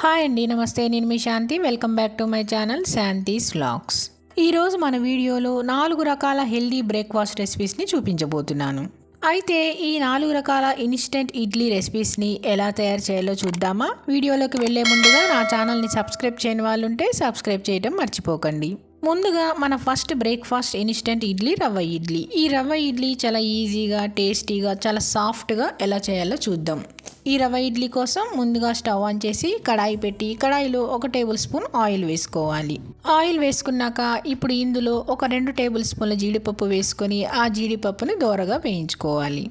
Hi అండి, నమస్తే. నేను మీ Shanthi. Welcome back to my channel Shanthi's vlogs. ఈరోజు మన వీడియోలో 4 రకాల హెల్దీ బ్రేక్ఫాస్ట్ రెసిపీస్ని చూపించబోతున్నాను. అయితే ఈ 4 రకాల ఇన్స్టెంట్ ఇడ్లీ రెసిపీస్ని ఎలా తయారు చేయాలో చూద్దామా? వీడియోలోకి వెళ్లే ముందుగా నా ఛానల్ని సబ్స్క్రైబ్ చేయని వాళ్ళు ఉంటే సబ్స్క్రైబ్ చేయడం మర్చిపోకండి. ముందుగా మన ఫస్ట్ బ్రేక్ఫాస్ట్ ఇన్స్టెంట్ ఇడ్లీ రవ్వ ఇడ్లీ. ఈ రవ్వ ఇడ్లీ చాలా ఈజీగా, టేస్టీగా, చాలా సాఫ్ట్గా ఎలా చేయాలో చూద్దాం. ఈ రవ్వ ఇడ్లీ కోసం ముందుగా స్టవ్ ఆన్ చేసి కడాయి పెట్టి కడాయిలో 1 టేబుల్ స్పూన్ ఆయిల్ వేసుకోవాలి. ఆయిల్ వేసుకున్నాక ఇప్పుడు ఇందులో ఒక 2 టేబుల్ స్పూన్ల జీడిపప్పు వేసుకొని ఆ జీడిపప్పుని దోరగా వేయించుకోవాలి.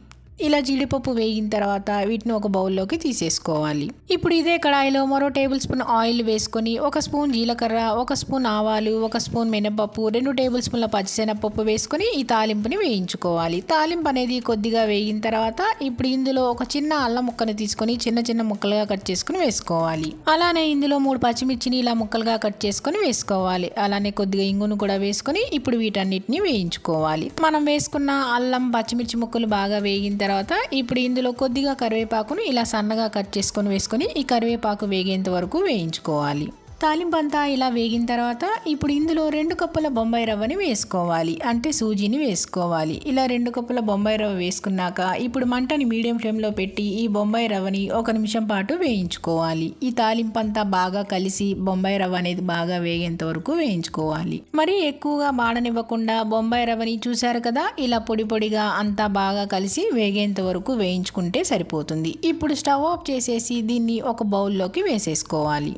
ఇలా జీడిపప్పు వేగిన తర్వాత వీటిని ఒక బౌల్లోకి తీసేసుకోవాలి. ఇప్పుడు ఇదే కడాయిలో మరో టేబుల్ స్పూన్ ఆయిల్ వేసుకొని 1 స్పూన్ జీలకర్ర, 1 స్పూన్ ఆవాలు, 1 స్పూన్ మినపప్పు, 2 టేబుల్ స్పూన్ల పచ్చిశనగపప్పు వేసుకొని ఈ తాలింపుని వేయించుకోవాలి. తాలింపు అనేది కొద్దిగా వేగిన తర్వాత ఇప్పుడు ఇందులో ఒక చిన్న అల్లం ముక్కను తీసుకొని చిన్న చిన్న ముక్కలుగా కట్ చేసుకుని వేసుకోవాలి. అలానే ఇందులో 3 పచ్చిమిర్చిని ఇలా ముక్కలుగా కట్ చేసుకొని వేసుకోవాలి. అలానే కొద్దిగా ఇంగును కూడా వేసుకొని ఇప్పుడు వీటన్నిటిని వేయించుకోవాలి. మనం వేసుకున్న అల్లం, పచ్చిమిర్చి ముక్కలు బాగా వేగిన తర్వాత ఇప్పుడు ఇందులో కొద్దిగా కరివేపాకును ఇలా సన్నగా కట్ చేసుకొని వేసుకొని ఈ కరివేపాకు వేగేంత వరకు వేయించుకోవాలి. తాలింపు అంతా ఇలా వేగిన తర్వాత ఇప్పుడు ఇందులో 2 కప్పుల బొంబాయి రవ్వని వేసుకోవాలి. అంటే సూజీని వేసుకోవాలి. ఇలా 2 కప్పుల బొంబాయి రవ్వ వేసుకున్నాక ఇప్పుడు మంటని మీడియం ఫ్లేమ్లో పెట్టి ఈ బొంబాయి రవ్వని 1 నిమిషం పాటు వేయించుకోవాలి. ఈ తాలింపు అంతా బాగా కలిసి బొంబాయి రవ్వ అనేది బాగా వేగేంత వరకు వేయించుకోవాలి. మరీ ఎక్కువగా మాడనివ్వకుండా బొంబాయి రవ్వని చూశారు కదా, ఇలా పొడి పొడిగా అంతా బాగా కలిసి వేగేంత వరకు వేయించుకుంటే సరిపోతుంది. ఇప్పుడు స్టవ్ ఆఫ్ చేసేసి దీన్ని ఒక బౌల్లోకి వేసేసుకోవాలి.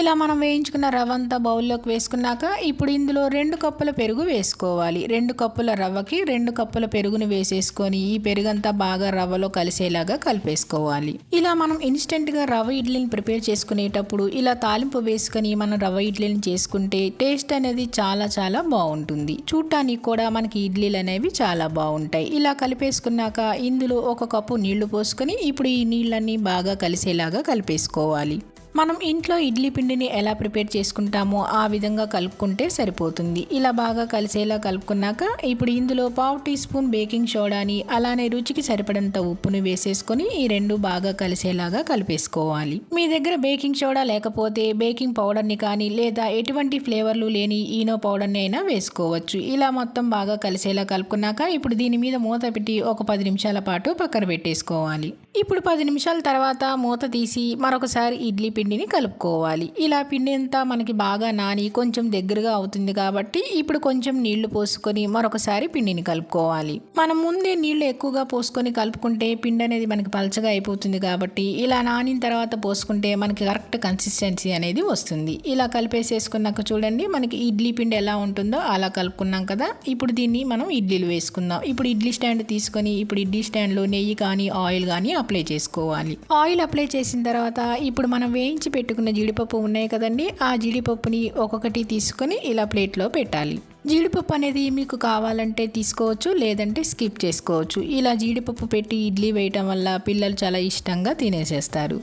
ఇలా మనం వేయించుకున్న రవ్వ అంతా బౌల్లోకి వేసుకున్నాక ఇప్పుడు ఇందులో 2 కప్పుల పెరుగు వేసుకోవాలి. 2 కప్పుల రవ్వకి 2 కప్పుల పెరుగుని వేసేసుకొని ఈ పెరుగంతా బాగా రవ్వలో కలిసేలాగా కలిపేసుకోవాలి. ఇలా మనం ఇన్స్టెంట్గా రవ్వ ఇడ్లీని ప్రిపేర్ చేసుకునేటప్పుడు ఇలా తాలింపు వేసుకొని మనం రవ్వ ఇడ్లీని చేసుకుంటే టేస్ట్ అనేది చాలా చాలా బాగుంటుంది. చూడటానికి కూడా మనకి ఇడ్లీలు అనేవి చాలా బాగుంటాయి. ఇలా కలిపేసుకున్నాక ఇందులో 1 కప్పు నీళ్లు పోసుకొని ఇప్పుడు ఈ నీళ్ళన్నీ బాగా కలిసేలాగా కలిపేసుకోవాలి. మనం ఇంట్లో ఇడ్లీ పిండిని ఎలా ప్రిపేర్ చేసుకుంటామో ఆ విధంగా కలుపుకుంటే సరిపోతుంది. ఇలా బాగా కలిసేలా కలుపుకున్నాక ఇప్పుడు ఇందులో 1/2 టీ స్పూన్ బేకింగ్ సోడాని అలానే రుచికి సరిపడంత ఉప్పుని వేసేసుకొని ఈ 2 బాగా కలిసేలాగా కలిపేసుకోవాలి. మీ దగ్గర బేకింగ్ సోడా లేకపోతే బేకింగ్ పౌడర్ని కానీ లేదా ఎటువంటి ఫ్లేవర్లు లేని ఈనో పౌడర్ని అయినా వేసుకోవచ్చు. ఇలా మొత్తం బాగా కలిసేలా కలుపుకున్నాక ఇప్పుడు దీని మీద మూత పెట్టి ఒక 10 నిమిషాల పాటు పక్కన పెట్టేసుకోవాలి. ఇప్పుడు 10 నిమిషాల తర్వాత మూత తీసి మరొకసారి ఇడ్లీ పిండిని కలుపుకోవాలి. ఇలా పిండి అంతా మనకి బాగా నాని కొంచెం దగ్గరగా అవుతుంది కాబట్టి ఇప్పుడు కొంచెం నీళ్లు పోసుకొని మరొకసారి పిండిని కలుపుకోవాలి. మనం ముందే నీళ్లు ఎక్కువగా పోసుకొని కలుపుకుంటే పిండి అనేది మనకి పలచగా అయిపోతుంది కాబట్టి ఇలా నానిన తర్వాత పోసుకుంటే మనకి కరెక్ట్ కన్సిస్టెన్సీ అనేది వస్తుంది. ఇలా కలిపేసేసుకున్నాక చూడండి మనకి ఇడ్లీ పిండి ఎలా ఉంటుందో అలా కలుపుకున్నాం కదా. ఇప్పుడు దీన్ని మనం ఇడ్లీలు వేసుకుందాం. ఇప్పుడు ఇడ్లీ స్టాండ్ తీసుకొని ఇప్పుడు ఇడ్లీ స్టాండ్లో నెయ్యి కానీ ఆయిల్ కానీ అప్లై చేసుకోవాలి. ఆయిల్ అప్లై చేసిన తర్వాత ఇప్పుడు మనం వేయించి పెట్టుకున్న జీడిపప్పు ఉన్నాయి కదండి, ఆ జీడిపప్పుని ఒక్కొక్కటి తీసుకొని ఇలా ప్లేట్లో పెట్టాలి. జీడిపప్పు అనేది మీకు కావాలంటే తీసుకోవచ్చు, లేదంటే స్కిప్ చేసుకోవచ్చు. ఇలా జీడిపప్పు పెట్టి ఇడ్లీ వేయటం వల్ల పిల్లలు చాలా ఇష్టంగా తినేసేస్తారు.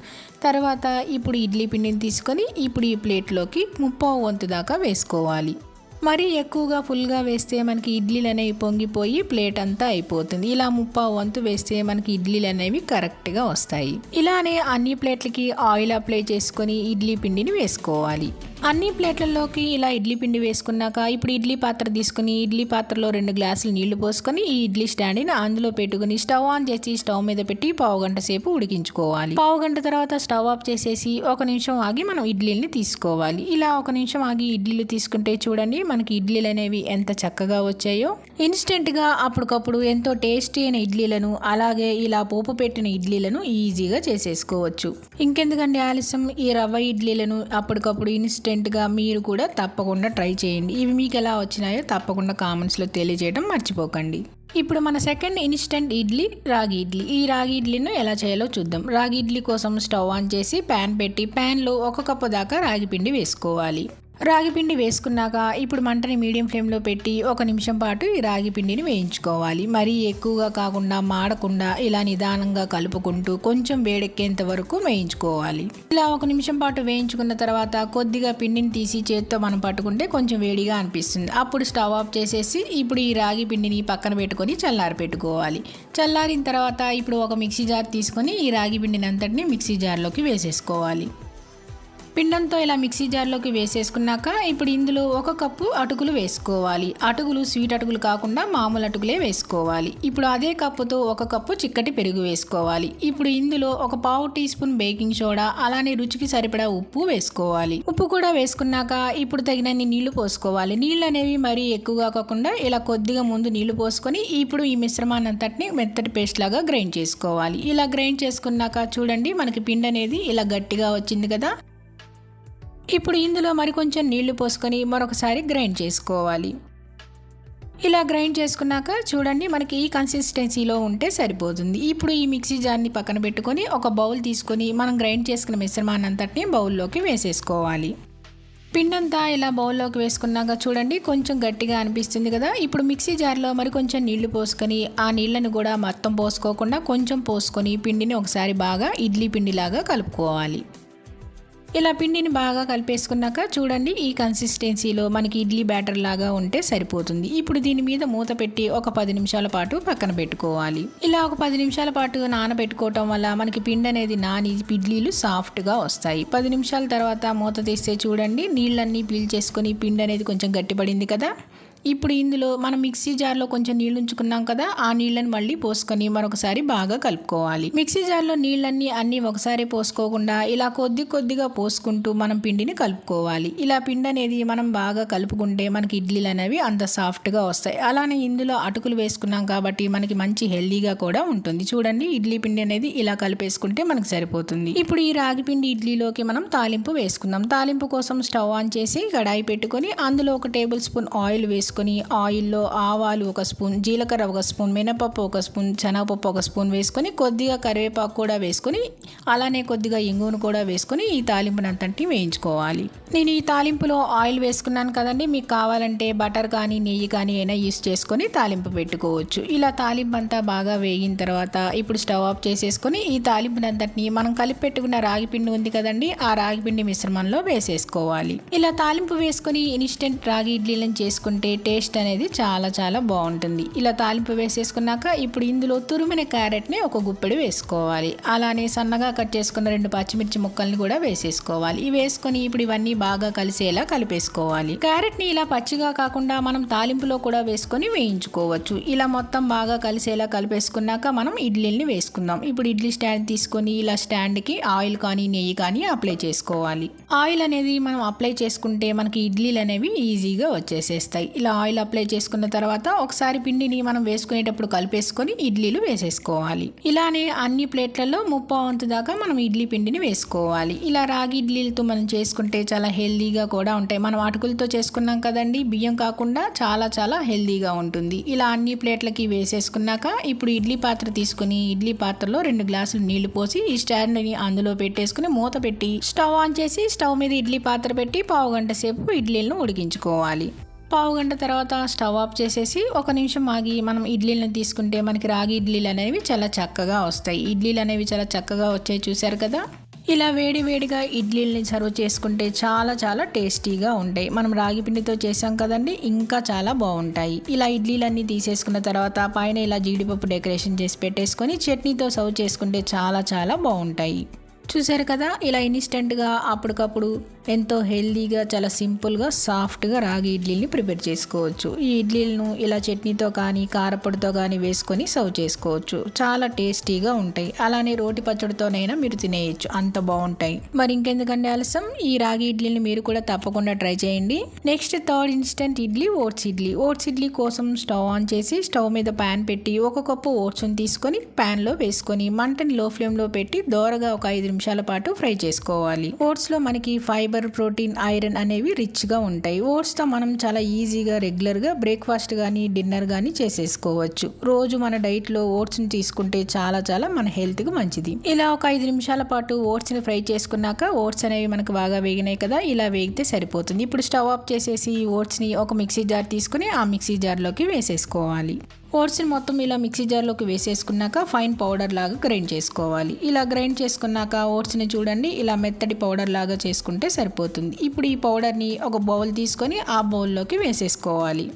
తర్వాత ఇప్పుడు ఇడ్లీ పిండిని తీసుకొని ఇప్పుడు ఈ ప్లేట్లోకి 1/2 వంతు దాకా వేసుకోవాలి. మరీ ఎక్కువగా ఫుల్గా వేస్తే మనకి ఇడ్లీలు అనేవి పొంగిపోయి ప్లేట్ అంతా అయిపోతుంది. ఇలా 1/2 వంతు వేస్తే మనకి ఇడ్లీలు అనేవి కరెక్ట్గా వస్తాయి. ఇలానే అన్ని ప్లేట్లకి ఆయిల్ అప్లై చేసుకొని ఇడ్లీ పిండిని వేసుకోవాలి. అన్ని ప్లేట్లలోకి ఇలా ఇడ్లీ పిండి వేసుకున్నాక ఇప్పుడు ఇడ్లీ పాత్ర తీసుకుని ఇడ్లీ పాత్రలో 2 గ్లాసులు నీళ్లు పోసుకొని ఈ ఇడ్లీ స్టాండ్ని అందులో పెట్టుకుని స్టవ్ ఆన్ చేసి స్టవ్ మీద పెట్టి 1/2 గంట సేపు ఉడికించుకోవాలి. 1/2 గంట తర్వాత స్టవ్ ఆఫ్ చేసేసి 1 నిమిషం ఆగి మనం ఇడ్లీని తీసుకోవాలి. ఇలా 1 నిమిషం ఆగి ఇడ్లీలు తీసుకుంటే చూడండి మనకి ఇడ్లీలు అనేవి ఎంత చక్కగా వచ్చాయో. ఇన్స్టెంట్గా అప్పటికప్పుడు ఎంతో టేస్టీ అయిన ఇడ్లీలను అలాగే ఇలా పోపు పెట్టిన ఇడ్లీలను ఈజీగా చేసేసుకోవచ్చు. ఇంకెందుకండి ఆలస్యం, ఈ రవ్వ ఇడ్లీలను అప్పటికప్పుడు ఇన్స్టెంట్గా మీరు కూడా తప్పకుండా ట్రై చేయండి. ఇవి మీకు ఎలా వచ్చినాయో తప్పకుండా కామెంట్స్లో తెలియజేయడం మర్చిపోకండి. ఇప్పుడు మన సెకండ్ ఇన్స్టెంట్ ఇడ్లీ రాగి ఇడ్లీ. ఈ రాగి ఇడ్లీను ఎలా చేయాలో చూద్దాం. రాగి ఇడ్లీ కోసం స్టవ్ ఆన్ చేసి ప్యాన్ పెట్టి ప్యాన్లో 1 కప్పు దాకా రాగి పిండి వేసుకోవాలి. రాగి పిండి వేసుకున్నాక ఇప్పుడు మంటని మీడియం ఫ్లేమ్లో పెట్టి 1 నిమిషం పాటు ఈ రాగి పిండిని వేయించుకోవాలి. మరీ ఎక్కువగా కాకుండా మాడకుండా ఇలా నిదానంగా కలుపుకుంటూ కొంచెం వేడెక్కేంత వరకు వేయించుకోవాలి. ఇలా 1 నిమిషం పాటు వేయించుకున్న తర్వాత కొద్దిగా పిండిని తీసి చేత్తో మనం పట్టుకుంటే కొంచెం వేడిగా అనిపిస్తుంది. అప్పుడు స్టవ్ ఆఫ్ చేసేసి ఇప్పుడు ఈ రాగి పిండిని పక్కన పెట్టుకొని చల్లారి పెట్టుకోవాలి. చల్లారిన తర్వాత ఇప్పుడు ఒక మిక్సీ జార్ తీసుకొని ఈ రాగి పిండిని అంతటిని మిక్సీ జార్లోకి వేసేసుకోవాలి. పిండంతో ఇలా మిక్సీ జార్లోకి వేసేసుకున్నాక ఇప్పుడు ఇందులో 1 కప్పు అటుకులు వేసుకోవాలి. అటుకులు స్వీట్ అటుకులు కాకుండా మామూలు అటుకులే వేసుకోవాలి. ఇప్పుడు అదే కప్పుతో 1 కప్పు చిక్కటి పెరుగు వేసుకోవాలి. ఇప్పుడు ఇందులో 1/4 టీ స్పూన్ బేకింగ్ సోడా, అలానే రుచికి సరిపడా ఉప్పు వేసుకోవాలి. ఉప్పు కూడా వేసుకున్నాక ఇప్పుడు తగినన్ని నీళ్లు పోసుకోవాలి. నీళ్ళు అనేవి మరీ ఎక్కువగా కాకుండా ఇలా కొద్దిగా ముందు నీళ్లు పోసుకొని ఇప్పుడు ఈ మిశ్రమాన్ని అంతటిని మెత్తటి పేస్ట్ లాగా గ్రైండ్ చేసుకోవాలి. ఇలా గ్రైండ్ చేసుకున్నాక చూడండి మనకి పిండి అనేది ఇలా గట్టిగా వచ్చింది కదా. ఇప్పుడు ఇందులో మరికొంచెం నీళ్లు పోసుకొని మరొకసారి గ్రైండ్ చేసుకోవాలి. ఇలా గ్రైండ్ చేసుకున్నాక చూడండి మనకి ఈ కన్సిస్టెన్సీలో ఉంటే సరిపోతుంది. ఇప్పుడు ఈ మిక్సీ జార్ని పక్కన పెట్టుకొని ఒక బౌల్ తీసుకొని మనం గ్రైండ్ చేసుకున్న మిశ్రమాన్ని అంతటిని బౌల్లోకి వేసేసుకోవాలి. పిండంతా ఇలా బౌల్లోకి వేసుకున్నాక చూడండి కొంచెం గట్టిగా అనిపిస్తుంది కదా. ఇప్పుడు మిక్సీ జార్లో మరికొంచెం నీళ్లు పోసుకొని ఆ నీళ్లను కూడా మొత్తం పోసుకోకుండా కొంచెం పోసుకొని పిండిని ఒకసారి బాగా ఇడ్లీ పిండిలాగా కలుపుకోవాలి. ఇలా పిండిని బాగా కలిపేసుకున్నాక చూడండి ఈ కన్సిస్టెన్సీలో మనకి ఇడ్లీ బ్యాటర్ లాగా ఉంటే సరిపోతుంది. ఇప్పుడు దీని మీద మూత పెట్టి ఒక 10 నిమిషాల పాటు పక్కన పెట్టుకోవాలి. ఇలా ఒక 10 నిమిషాల పాటు నానబెట్టుకోవటం వల్ల మనకి పిండి అనేది నాని ఇడ్లీలు సాఫ్ట్గా వస్తాయి. 10 నిమిషాల తర్వాత మూత తీస్తే చూడండి నీళ్ళన్నీ పీల్చేసుకొని పిండి అనేది కొంచెం గట్టిపడింది కదా. ఇప్పుడు ఇందులో మనం మిక్సీ జార్లో కొంచెం నీళ్ళు ఉంచుకున్నాం కదా, ఆ నీళ్ళని మళ్ళీ పోసుకొని మరొకసారి బాగా కలుపుకోవాలి. మిక్సీ జార్లో నీళ్ళన్నీ అన్నీ ఒకసారి పోసుకోకుండా ఇలా కొద్దిగా పోసుకుంటూ మనం పిండిని కలుపుకోవాలి. ఇలా పిండి అనేది మనం బాగా కలుపుకుంటే మనకి ఇడ్లీలు అనేవి అంత సాఫ్ట్గా వస్తాయి. అలానే ఇందులో అటుకులు వేసుకున్నాం కాబట్టి మనకి మంచి హెల్దీగా కూడా ఉంటుంది. చూడండి ఇడ్లీ పిండి అనేది ఇలా కలిపేసుకుంటే మనకు సరిపోతుంది. ఇప్పుడు ఈ రాగి పిండి ఇడ్లీలోకి మనం తాలింపు వేసుకుందాం. తాలింపు కోసం స్టవ్ ఆన్ చేసి కడాయి పెట్టుకొని అందులో 1 టేబుల్ స్పూన్ ఆయిల్ వేసుకొని ఆయిల్లో ఆవాలు 1 స్పూన్, జీలకర్ర 1 స్పూన్, మినపప్పు 1 స్పూన్, శనగపప్పు 1 స్పూన్ వేసుకొని కొద్దిగా కరివేపాకు కూడా వేసుకొని అలానే కొద్దిగా ఇంగువను కూడా వేసుకొని ఈ తాలింపుని అంతటిని వేయించుకోవాలి. నేను ఈ తాలింపులో ఆయిల్ వేసుకున్నాను కదండి, మీకు కావాలంటే బటర్ కానీ నెయ్యి కానీ అయినా యూస్ చేసుకొని తాలింపు పెట్టుకోవచ్చు. ఇలా తాలింపు అంతా బాగా వేగిన తర్వాత ఇప్పుడు స్టవ్ ఆఫ్ చేసేసుకొని ఈ తాలింపుని అంతటిని మనం కలిపి పెట్టుకున్న రాగి పిండి ఉంది కదండి, ఆ రాగి పిండి మిశ్రమంలో వేసేసుకోవాలి. ఇలా తాలింపు వేసుకొని ఇన్స్టెంట్ రాగి ఇడ్లీలను చేసుకుంటే టేస్ట్ అనేది చాలా బాగుంటుంది. ఇలా తాలింపు వేసేసుకున్నాక ఇప్పుడు ఇందులో తురిమిన క్యారెట్ని 1 గుప్పెడు వేసుకోవాలి. అలానే సన్నగా కట్ చేసుకున్న 2 పచ్చిమిర్చి ముక్కల్ని కూడా వేసేసుకోవాలి. ఇవి వేసుకొని ఇప్పుడు ఇవన్నీ బాగా కలిసేలా కలిపేసుకోవాలి. క్యారెట్ని ఇలా పచ్చిగా కాకుండా మనం తాలింపులో కూడా వేసుకొని వేయించుకోవచ్చు. ఇలా మొత్తం బాగా కలిసేలా కలిపేసుకున్నాక మనం ఇడ్లీని వేసుకుందాం. ఇప్పుడు ఇడ్లీ స్టాండ్ తీసుకొని ఇలా స్టాండ్కి ఆయిల్ కానీ నెయ్యి కానీ అప్లై చేసుకోవాలి. ఆయిల్ అనేది మనం అప్లై చేసుకుంటే మనకి ఇడ్లీలు అనేవి ఈజీగా వచ్చేసేస్తాయి. ఇలా ఆయిల్ అప్లై చేసుకున్న తర్వాత ఒకసారి పిండిని మనం వేసుకునేటప్పుడు కలిపేసుకొని ఇడ్లీలు వేసేసుకోవాలి. ఇలానే అన్ని ప్లేట్లలో 1/2 వంతు దాకా మనం ఇడ్లీ పిండిని వేసుకోవాలి. ఇలా రాగి ఇడ్లీలతో మనం చేసుకుంటే చాలా హెల్దీగా కూడా ఉంటాయి. మనం అటుకులతో చేసుకున్నాం కదండి, బియ్యం కాకుండా చాలా హెల్దీగా ఉంటుంది. ఇలా అన్ని ప్లేట్లకి వేసేసుకున్నాక ఇప్పుడు ఇడ్లీ పాత్ర తీసుకుని ఇడ్లీ పాత్రలో 2 గ్లాసులు నీళ్లు పోసి ఈ స్టాండ్ని అందులో పెట్టేసుకుని మూత పెట్టి స్టవ్ ఆన్ చేసి స్టవ్ మీద ఇడ్లీ పాత్ర పెట్టి 1/2 గంట సేపు ఇడ్లీలను ఉడికించుకోవాలి. 1/2 గంట తర్వాత స్టవ్ ఆఫ్ చేసేసి 1 నిమిషం ఆగి మనం ఇడ్లీలను తీసుకుంటే మనకి రాగి ఇడ్లీలు అనేవి చాలా చక్కగా వస్తాయి. ఇడ్లీలు అనేవి చాలా చక్కగా వచ్చాయి చూసారు కదా. ఇలా వేడిగా ఇడ్లీలని సర్వ్ చేసుకుంటే చాలా టేస్టీగా ఉంటాయి. మనం రాగి పిండితో చేసాం కదండి, ఇంకా చాలా బాగుంటాయి. ఇలా ఇడ్లీలన్నీ తీసేసుకున్న తర్వాత పైన ఇలా జీడిపప్పు డెకరేషన్ చేసి పెట్టేసుకొని చట్నీతో సర్వ్ చేసుకుంటే చాలా బాగుంటాయి. చూసారు కదా, ఇలా ఇన్స్టెంట్గా అప్పటికప్పుడు ఎంతో హెల్దీగా చాలా సింపుల్గా సాఫ్ట్గా రాగి ఇడ్లీని ప్రిపేర్ చేసుకోవచ్చు. ఈ ఇడ్లీలను ఇలా చట్నీతో కానీ కారపొడితో కానీ వేసుకొని సర్వ్ చేసుకోవచ్చు. చాలా టేస్టీగా ఉంటాయి. అలానే రోటి పచ్చడితోనైనా మీరు తినేయచ్చు, అంత బాగుంటాయి. మరి ఇంకెందుకంటే ఆలస్యం, ఈ రాగి ఇడ్లీని మీరు కూడా తప్పకుండా ట్రై చేయండి. Next 3rd instant idli oats idli. Oats idli కోసం స్టవ్ ఆన్ చేసి స్టవ్ మీద ప్యాన్ పెట్టి 1 కప్పు ఓట్స్ని తీసుకొని ప్యాన్లో వేసుకొని మంటని లో ఫ్లేమ్లో పెట్టి దోరగా ఒక 5 నిమిషాల పాటు ఫ్రై చేసుకోవాలి. ఓట్స్లో మనకి ఫైబర్ ఫైబర్, ప్రోటీన్, ఐరన్ అనేవి రిచ్గా ఉంటాయి. ఓట్స్తో మనం చాలా ఈజీగా రెగ్యులర్గా బ్రేక్ఫాస్ట్ కానీ డిన్నర్ కానీ చేసేసుకోవచ్చు. రోజు మన డైట్లో ఓట్స్ని తీసుకుంటే చాలా మన హెల్త్కి మంచిది. ఇలా ఒక 5 నిమిషాల పాటు ఓట్స్ని ఫ్రై చేసుకున్నాక ఓట్స్ అనేవి మనకు బాగా వేగినాయి కదా, ఇలా వేగితే సరిపోతుంది. ఇప్పుడు స్టవ్ ఆఫ్ చేసేసి ఈ ఓట్స్ని ఒక మిక్సీ జార్ తీసుకుని ఆ మిక్సీ జార్లోకి వేసేసుకోవాలి. ఓట్స్ని మొత్తం ఇలా మిక్సీ జార్లోకి వేసేసుకున్నాక ఫైన్ పౌడర్ లాగా గ్రైండ్ చేసుకోవాలి. ఇలా గ్రైండ్ చేసుకున్నాక ఓట్స్ని చూడండి ఇలా మెత్తటి పౌడర్ లాగా చేసుకుంటే సరిపోతుంది. ఇప్పుడు ఈ పౌడర్ని ఒక బౌల్ తీసుకొని ఆ బౌల్లోకి వేసేసుకోవాలి.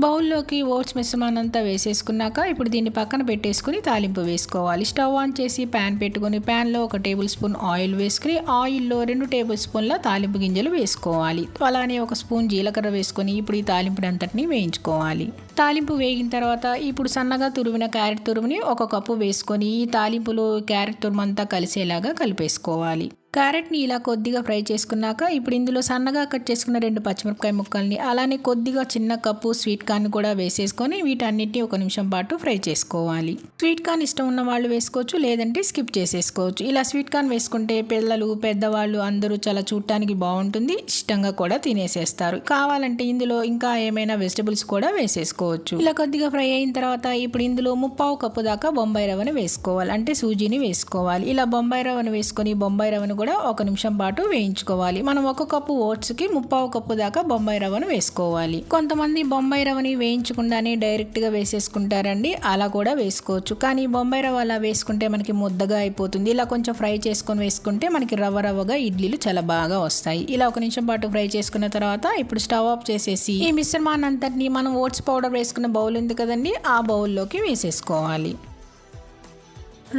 బౌల్లోకి ఓట్స్ మిశ్రమాన్నంతా వేసేసుకున్నాక ఇప్పుడు దీన్ని పక్కన పెట్టేసుకుని తాలింపు వేసుకోవాలి. స్టవ్ ఆన్ చేసి ప్యాన్ పెట్టుకుని ప్యాన్లో 1 టేబుల్ స్పూన్ ఆయిల్ వేసుకుని ఆయిల్లో 2 టేబుల్ స్పూన్ల తాలింపు గింజలు వేసుకోవాలి. అలానే 1 స్పూన్ జీలకర్ర వేసుకొని ఇప్పుడు ఈ తాలింపుని అంతటిని వేయించుకోవాలి. తాలింపు వేగిన తర్వాత ఇప్పుడు సన్నగా తురిమిన క్యారెట్ తురుముని 1 కప్పు వేసుకొని ఈ తాలింపులో క్యారెట్ తురుమంతా కలిసేలాగా కలిపేసుకోవాలి. క్యారెట్ని ఇలా కొద్దిగా ఫ్రై చేసుకున్నాక ఇప్పుడు ఇందులో సన్నగా కట్ చేసుకున్న 2 పచ్చిమిరపకాయ ముక్కల్ని అలానే కొద్దిగా చిన్న కప్పు స్వీట్ కార్న్ కూడా వేసేసుకొని వీటన్నిటిని 1 నిమిషం పాటు ఫ్రై చేసుకోవాలి. స్వీట్ కార్న్ ఇష్టం ఉన్న వాళ్ళు వేసుకోవచ్చు, లేదంటే స్కిప్ చేసేసుకోవచ్చు. ఇలా స్వీట్ కార్న్ వేసుకుంటే పిల్లలు, పెద్దవాళ్ళు అందరూ చాలా చూడటానికి బాగుంటుంది, ఇష్టంగా కూడా తినేసేస్తారు. కావాలంటే ఇందులో ఇంకా ఏమైనా వెజిటబుల్స్ కూడా వేసేసుకోవచ్చు. ఇలా కొద్దిగా ఫ్రై అయిన తర్వాత ఇప్పుడు ఇందులో 1/4 కప్పు దాకా బొంబాయి రవ్వను వేసుకోవాలి, అంటే సూజీని వేసుకోవాలి. ఇలా బొంబాయి రవ్వను వేసుకొని బొంబాయి రవ్వను కూడా 1 నిమిషం పాటు వేయించుకోవాలి. మనం 1 కప్పు ఓట్స్కి 1/4 కప్పు దాకా బొంబాయి రవ్వను వేసుకోవాలి. కొంతమంది బొంబాయి రవ్వని వేయించకుండానే డైరెక్ట్గా వేసేసుకుంటారండి, అలా కూడా వేసుకోవచ్చు. కానీ బొంబాయి రవ్వ అలా వేసుకుంటే మనకి ముద్దగా అయిపోతుంది. ఇలా కొంచెం ఫ్రై చేసుకొని వేసుకుంటే మనకి రవ్వగా ఇడ్లీలు చాలా బాగా వస్తాయి. ఇలా 1 నిమిషం పాటు ఫ్రై చేసుకున్న తర్వాత ఇప్పుడు స్టవ్ ఆఫ్ చేసేసి ఈ మిశ్రమాన్ని అంతటిని మనం ఓట్స్ పౌడర్ వేసుకున్న బౌల్ ఉంది కదండి, ఆ బౌల్లోకి వేసేసుకోవాలి.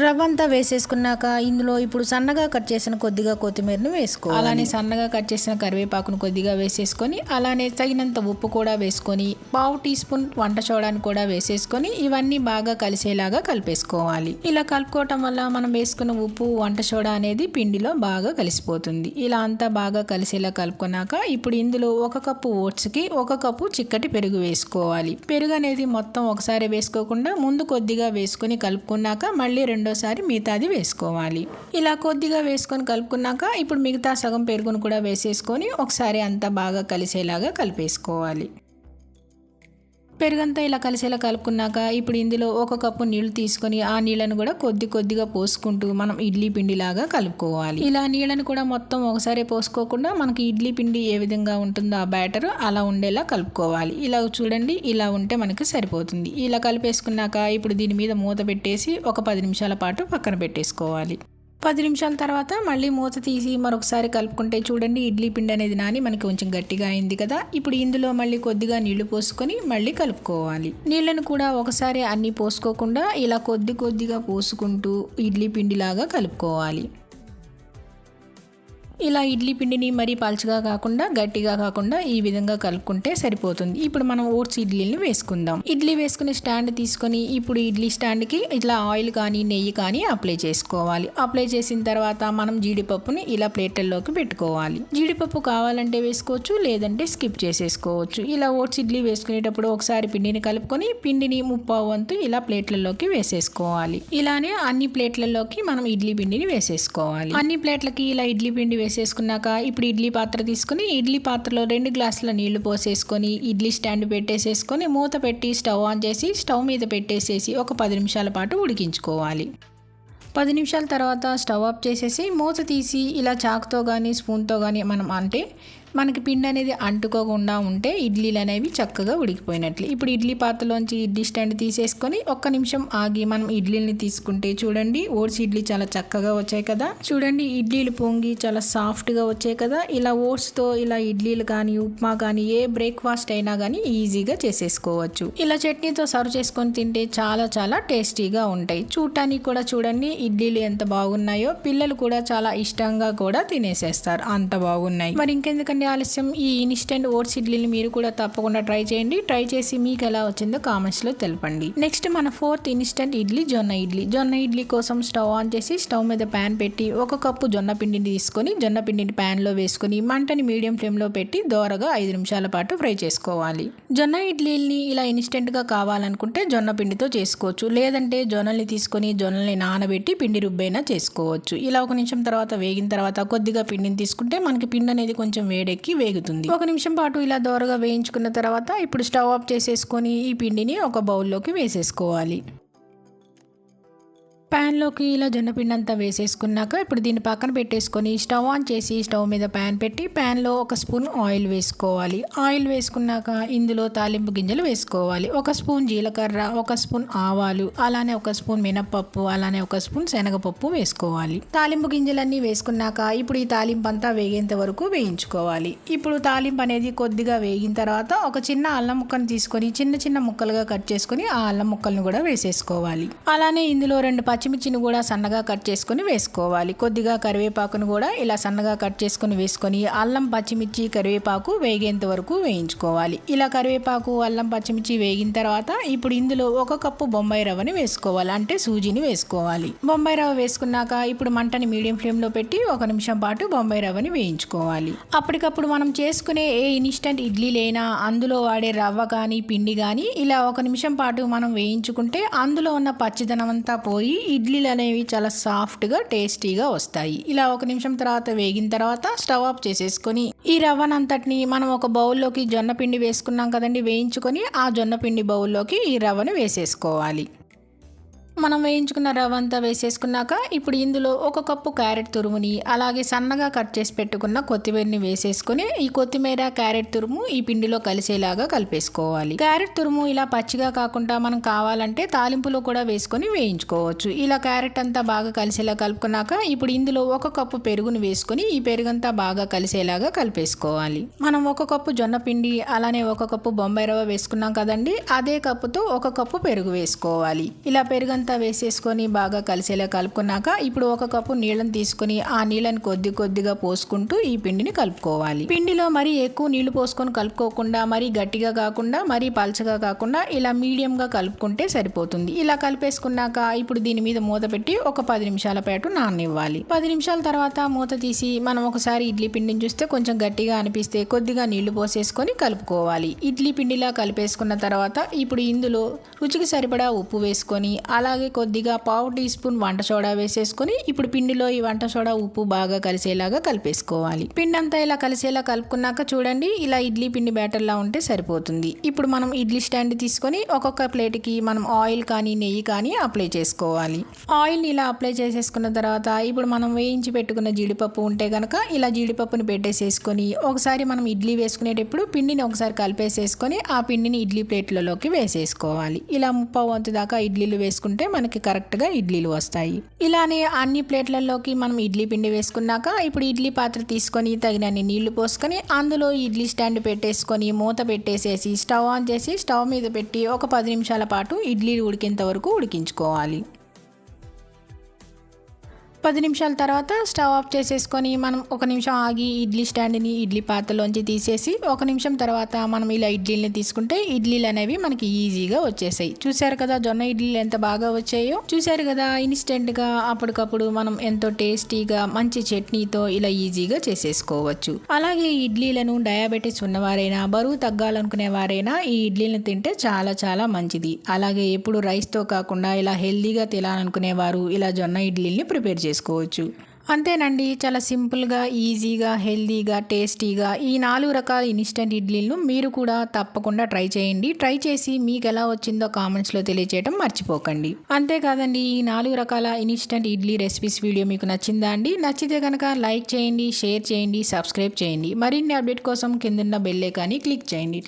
రవ్వ అంతా వేసేసుకున్నాక ఇందులో ఇప్పుడు సన్నగా కట్ చేసిన కొద్దిగా కొత్తిమీరను వేసుకోవాలి. అలానే సన్నగా కట్ చేసిన కరివేపాకును కొద్దిగా వేసేసుకొని అలానే తగినంత ఉప్పు కూడా వేసుకొని 1/2 టీ స్పూన్ వంట సోడాను కూడా వేసేసుకొని ఇవన్నీ బాగా కలిసేలాగా కలిపేసుకోవాలి. ఇలా కలుపుకోవటం వల్ల మనం వేసుకున్న ఉప్పు, వంట సోడా అనేది పిండిలో బాగా కలిసిపోతుంది. ఇలా అంతా బాగా కలిసేలా కలుపుకున్నాక ఇప్పుడు ఇందులో 1 కప్పు ఓట్స్కి 1 కప్పు చిక్కటి పెరుగు వేసుకోవాలి. పెరుగు అనేది మొత్తం ఒకసారి వేసుకోకుండా ముందు కొద్దిగా వేసుకొని కలుపుకున్నాక మళ్ళీ రెండోసారి మిగతాది వేసుకోవాలి. ఇలా కొద్దిగా వేసుకొని కలుపుకున్నాక ఇప్పుడు మిగతా సగం పెరుగును కూడా వేసేసుకొని ఒకసారి అంతా బాగా కలిసేలాగా కలిపేసుకోవాలి. పెరుగంతా ఇలా కలిసేలా కలుపుకున్నాక ఇప్పుడు ఇందులో 1 కప్పు నీళ్లు తీసుకొని ఆ నీళ్ళను కూడా కొద్దిగా పోసుకుంటూ మనం ఇడ్లీ పిండిలాగా కలుపుకోవాలి. ఇలా నీళ్ళను కూడా మొత్తం ఒకసారి పోసుకోకుండా మనకి ఇడ్లీ పిండి ఏ విధంగా ఉంటుందో ఆ బ్యాటర్ అలా ఉండేలా కలుపుకోవాలి. ఇలా చూడండి, ఇలా ఉంటే మనకి సరిపోతుంది. ఇలా కలిపేసుకున్నాక ఇప్పుడు దీని మీద మూత పెట్టేసి ఒక 10 నిమిషాల పాటు పక్కన పెట్టేసుకోవాలి. 10 నిమిషాల తర్వాత మళ్ళీ మూత తీసి మరొకసారి కలుపుకుంటే చూడండి ఇడ్లీ పిండి అనేది నాని మనకి కొంచెం గట్టిగా అయింది కదా. ఇప్పుడు ఇందులో మళ్ళీ కొద్దిగా నీళ్లు పోసుకొని మళ్ళీ కలుపుకోవాలి. నీళ్లను కూడా ఒకసారి అన్ని పోసుకోకుండా ఇలా కొద్దిగా పోసుకుంటూ ఇడ్లీ పిండిలాగా కలుపుకోవాలి. ఇలా ఇడ్లీ పిండిని మరీ పల్చగా కాకుండా గట్టిగా కాకుండా ఈ విధంగా కలుపుకుంటే సరిపోతుంది. ఇప్పుడు మనం ఓట్స్ ఇడ్లీని వేసుకుందాం. ఇడ్లీ వేసుకునే స్టాండ్ తీసుకొని ఇప్పుడు ఇడ్లీ స్టాండ్కి ఇట్లా ఆయిల్ కానీ నెయ్యి కానీ అప్లై చేసుకోవాలి. అప్లై చేసిన తర్వాత మనం జీడిపప్పుని ఇలా ప్లేట్లలోకి పెట్టుకోవాలి. జీడిపప్పు కావాలంటే వేసుకోవచ్చు, లేదంటే స్కిప్ చేసేసుకోవచ్చు. ఇలా ఓట్స్ ఇడ్లీ వేసుకునేటప్పుడు ఒకసారి పిండిని కలుపుకొని పిండిని 1/4 వంతు ఇలా ప్లేట్లలోకి వేసేసుకోవాలి. ఇలానే అన్ని ప్లేట్లలోకి మనం ఇడ్లీ పిండిని వేసేసుకోవాలి. అన్ని ప్లేట్లకి ఇలా ఇడ్లీ పిండి వేసేసుకున్నాక ఇప్పుడు ఇడ్లీ పాత్ర తీసుకుని ఇడ్లీ పాత్రలో 2 గ్లాసుల నీళ్లు పోసేసుకొని ఇడ్లీ స్టాండ్ పెట్టేసేసుకొని మూత పెట్టి స్టవ్ ఆన్ చేసి స్టవ్ మీద పెట్టేసేసి ఒక 10 నిమిషాల పాటు ఉడికించుకోవాలి. 10 నిమిషాల తర్వాత స్టవ్ ఆఫ్ చేసేసి మూత తీసి ఇలా చాకుతో కానీ స్పూన్తో కానీ మనకి పిండి అనేది అంటుకోకుండా ఉంటే ఇడ్లీలు అనేవి చక్కగా ఉడికిపోయినట్లు. ఇప్పుడు ఇడ్లీ పాత్రలోంచి ఇడ్లీ స్టాండ్ తీసేసుకొని 1 నిమిషం ఆగి మనం ఇడ్లీని తీసుకుంటే చూడండి ఓట్స్ ఇడ్లీ చాలా చక్కగా వచ్చాయి కదా. చూడండి ఇడ్లీలు పొంగి చాలా సాఫ్ట్గా వచ్చాయి కదా. ఇలా ఓట్స్తో ఇలా ఇడ్లీలు కానీ ఉప్మా కానీ ఏ బ్రేక్ఫాస్ట్ అయినా కానీ ఈజీగా చేసేసుకోవచ్చు. ఇలా చట్నీతో సర్వ్ చేసుకొని తింటే చాలా టేస్టీగా ఉంటాయి. చూడటానికి కూడా చూడండి ఇడ్లీలు ఎంత బాగున్నాయో, పిల్లలు కూడా చాలా ఇష్టంగా కూడా తినేసేస్తారు, అంత బాగున్నాయి. మరి ఇంకెందుకంటే ఇంకెందుకండి ఆలస్యం, ఈ ఇన్స్టెంట్ ఓట్స్ ఇడ్లీని మీరు కూడా తప్పకుండా ట్రై చేయండి. ట్రై చేసి మీకు ఎలా వచ్చిందో కామెంట్స్లో తెలపండి. నెక్స్ట్ మన ఫోర్త్ ఇన్స్టెంట్ ఇడ్లీ జొన్న ఇడ్లీ. జొన్న ఇడ్లీ కోసం స్టవ్ ఆన్ చేసి స్టవ్ మీద ప్యాన్ పెట్టి 1 కప్పు జొన్న పిండిని తీసుకొని జొన్న పిండిని ప్యాన్లో వేసుకొని మంటని మీడియం ఫ్లేమ్లో పెట్టి దోరగా 5 నిమిషాల పాటు ఫ్రై చేసుకోవాలి. జొన్న ఇడ్లీని ఇలా ఇన్స్టెంట్గా కావాలనుకుంటే జొన్న పిండితో చేసుకోవచ్చు, లేదంటే జొన్నల్ని తీసుకొని జొన్నల్ని నానబెట్టి పిండి రుబ్బైనా చేసుకోవచ్చు. ఇలా 1 నిమిషం తర్వాత వేగిన తర్వాత కొద్దిగా పిండిని తీసుకుంటే మనకి పిండి అనేది కొంచెం వేడెక్కి వేగుతుంది. 1 నిమిషం పాటు ఇలా దోరగా వేయించుకున్న తర్వాత ఇప్పుడు స్టవ్ ఆఫ్ చేసేసుకొని ఈ పిండిని ఒక బౌల్లోకి వేసేసుకోవాలి. ప్యాన్లోకి ఇలా జొన్నపిండి అంతా వేసేసుకున్నాక ఇప్పుడు దీన్ని పక్కన పెట్టేసుకొని స్టవ్ ఆన్ చేసి స్టవ్ మీద ప్యాన్ పెట్టి ప్యాన్లో 1 స్పూన్ ఆయిల్ వేసుకోవాలి. ఆయిల్ వేసుకున్నాక ఇందులో తాలింపు గింజలు వేసుకోవాలి. 1 స్పూన్ జీలకర్ర, 1 స్పూన్ ఆవాలు, అలానే 1 స్పూన్ మినప్పప్పు, అలానే 1 స్పూన్ శనగపప్పు వేసుకోవాలి. తాలింపు గింజలన్నీ వేసుకున్నాక ఇప్పుడు ఈ తాలింపు అంతా వేగేంత వరకు వేయించుకోవాలి. ఇప్పుడు తాలింపు అనేది కొద్దిగా వేగిన తర్వాత ఒక చిన్న అల్లం ముక్కను తీసుకొని చిన్న చిన్న ముక్కలుగా కట్ చేసుకొని ఆ అల్లం ముక్కలను కూడా వేసేసుకోవాలి. అలానే ఇందులో 2 పచ్చిమిర్చిని కూడా సన్నగా కట్ చేసుకొని వేసుకోవాలి. కొద్దిగా కరివేపాకును కూడా ఇలా సన్నగా కట్ చేసుకొని వేసుకొని అల్లం, పచ్చిమిర్చి, కరివేపాకు వేగేంత వరకు వేయించుకోవాలి. ఇలా కరివేపాకు, అల్లం, పచ్చిమిర్చి వేగిన తర్వాత ఇప్పుడు ఇందులో 1 కప్పు బొంబాయి రవ్వని వేసుకోవాలి, అంటే సూజీని వేసుకోవాలి. బొంబాయి రవ్వ వేసుకున్నాక ఇప్పుడు మంటని మీడియం ఫ్లేమ్లో పెట్టి 1 నిమిషం పాటు బొంబాయి రవ్వని వేయించుకోవాలి. అప్పటికప్పుడు మనం చేసుకునే ఏ ఇన్స్టెంట్ ఇడ్లీలైనా అందులో వాడే రవ్వ కానీ పిండి కానీ ఇలా 1 నిమిషం పాటు మనం వేయించుకుంటే అందులో ఉన్న పచ్చిదనం అంతా పోయి ఇడ్లీలు అనేవి చాలా సాఫ్ట్గా టేస్టీగా వస్తాయి. ఇలా 1 నిమిషం తర్వాత వేగిన తర్వాత స్టవ్ ఆఫ్ చేసేసుకొని ఈ రవ్వనంతటిని మనం ఒక బౌల్లోకి జొన్న పిండి వేసుకున్నాం కదండి వేయించుకొని, ఆ జొన్న పిండి బౌల్లోకి ఈ రవ్వను వేసేసుకోవాలి. మనం వేయించుకున్న రవ్వ అంతా వేసేసుకున్నాక ఇప్పుడు ఇందులో 1 కప్పు క్యారెట్ తురుముని, అలాగే సన్నగా కట్ చేసి పెట్టుకున్న కొత్తిమీరని వేసేసుకొని ఈ కొత్తిమీర, క్యారెట్ తురుము ఈ పిండిలో కలిసేలాగా కలిపేసుకోవాలి. క్యారెట్ తురుము ఇలా పచ్చిగా కాకుండా మనం కావాలంటే తాలింపులో కూడా వేసుకొని వేయించుకోవచ్చు. ఇలా క్యారెట్ అంతా బాగా కలిసేలా కలుపుకున్నాక ఇప్పుడు ఇందులో 1 కప్పు పెరుగుని వేసుకొని ఈ పెరుగంతా బాగా కలిసేలాగా కలిపేసుకోవాలి. మనం 1 కప్పు జొన్న పిండి, అలానే 1 కప్పు బొంబాయి రవ్వ వేసుకున్నాం కదండి, అదే కప్పుతో 1 కప్పు పెరుగు వేసుకోవాలి. ఇలా పెరుగు వేసేసుకొని బాగా కలిసేలా కలుపుకున్నాక ఇప్పుడు 1 కప్పు నీళ్ళని తీసుకొని ఆ నీళ్ళని కొద్దిగా పోసుకుంటూ ఈ పిండిని కలుపుకోవాలి. పిండిలో మరీ ఎక్కువ నీళ్లు పోసుకొని కలుపుకోకుండా, మరీ గట్టిగా కాకుండా, మరీ పలచగా కాకుండా ఇలా మీడియంగా కలుపుకుంటే సరిపోతుంది. ఇలా కలిపేసుకున్నాక ఇప్పుడు దీని మీద మూత పెట్టి ఒక 10 నిమిషాల పాటు నాననివ్వాలి. 10 నిమిషాల తర్వాత మూత తీసి మనం ఒకసారి ఇడ్లీ పిండిని చూస్తే కొంచెం గట్టిగా అనిపిస్తే కొద్దిగా నీళ్లు పోసేసుకొని కలుపుకోవాలి. ఇడ్లీ పిండిలా కలిపేసుకున్న తర్వాత ఇప్పుడు ఇందులో రుచికి సరిపడా ఉప్పు వేసుకొని అలాగే కొద్దిగా 1/2 టీ స్పూన్ వంట సోడా వేసేసుకొని ఇప్పుడు పిండిలో ఈ వంట సోడా, ఉప్పు బాగా కలిసేలాగా కలిపేసుకోవాలి. పిండి అంతా ఇలా కలిసేలా కలుపుకున్నాక చూడండి ఇలా ఇడ్లీ పిండి బ్యాటర్లా ఉంటే సరిపోతుంది. ఇప్పుడు మనం ఇడ్లీ స్టాండ్ తీసుకొని ఒక్కొక్క ప్లేట్కి మనం ఆయిల్ కానీ నెయ్యి కానీ అప్లై చేసుకోవాలి. ఆయిల్ని ఇలా అప్లై చేసేసుకున్న తర్వాత ఇప్పుడు మనం వేయించి పెట్టుకున్న జీడిపప్పు ఉంటే కనుక ఇలా జీడిపప్పుని పెట్టేసేసుకొని ఒకసారి మనం ఇడ్లీ వేసుకునేటప్పుడు పిండిని ఒకసారి కలిపేసేసుకొని ఆ పిండిని ఇడ్లీ ప్లేట్లలోకి వేసేసుకోవాలి. ఇలా 3/4 వంతు దాకా ఇడ్లీలు వేసుకుంటే మనకి కరెక్ట్గా ఇడ్లీలు వస్తాయి. ఇలానే అన్ని ప్లేట్లలోకి మనం ఇడ్లీ పిండి వేసుకున్నాక ఇప్పుడు ఇడ్లీ పాత్ర తీసుకొని తగినన్ని నీళ్లు పోసుకొని అందులో ఇడ్లీ స్టాండ్ పెట్టేసుకొని మూత పెట్టేసేసి స్టవ్ ఆన్ చేసి స్టవ్ మీద పెట్టి ఒక 10 నిమిషాల పాటు ఇడ్లీలు ఉడికేంత వరకు ఉడికించుకోవాలి. 10 నిమిషాల తర్వాత స్టవ్ ఆఫ్ చేసేసుకొని మనం 1 నిమిషం ఆగి ఇడ్లీ స్టాండ్ని ఇడ్లీ పాత్రలోంచి తీసేసి 1 నిమిషం తర్వాత మనం ఇలా ఇడ్లీని తీసుకుంటే ఇడ్లీలు అనేవి మనకి ఈజీగా వచ్చేసాయి. చూసారు కదా జొన్న ఇడ్లీలు ఎంత బాగా వచ్చాయో. చూసారు కదా ఇన్స్టెంట్గా అప్పటికప్పుడు మనం ఎంతో టేస్టీగా మంచి చట్నీతో ఇలా ఈజీగా చేసేసుకోవచ్చు. అలాగే ఈ ఇడ్లీలను డయాబెటీస్ ఉన్నవారైనా, బరువు తగ్గాలనుకునే వారైనా ఈ ఇడ్లీలను తింటే చాలా చాలా మంచిది. అలాగే ఎప్పుడు రైస్తో కాకుండా ఇలా హెల్దీగా తినాలనుకునేవారు ఇలా జొన్న ఇడ్లీని ప్రిపేర్ చేసుకోవచ్చు. అంతేనండి, చాలా సింపుల్గా, ఈజీగా, హెల్దీగా, టేస్టీగా ఈ 4 రకాల ఇన్స్టెంట్ ఇడ్లీలను మీరు కూడా తప్పకుండా ట్రై చేయండి. ట్రై చేసి మీకు ఎలా వచ్చిందో కామెంట్స్లో తెలియజేయడం మర్చిపోకండి. అంతేకాదండి, ఈ 4 రకాల ఇన్స్టెంట్ ఇడ్లీ రెసిపీస్ వీడియో మీకు నచ్చిందా అండి? నచ్చితే కనుక లైక్ చేయండి, షేర్ చేయండి, సబ్స్క్రైబ్ చేయండి. మరిన్ని అప్డేట్ కోసం కిందున్న బెల్ ఐకాన్ని క్లిక్ చేయండి.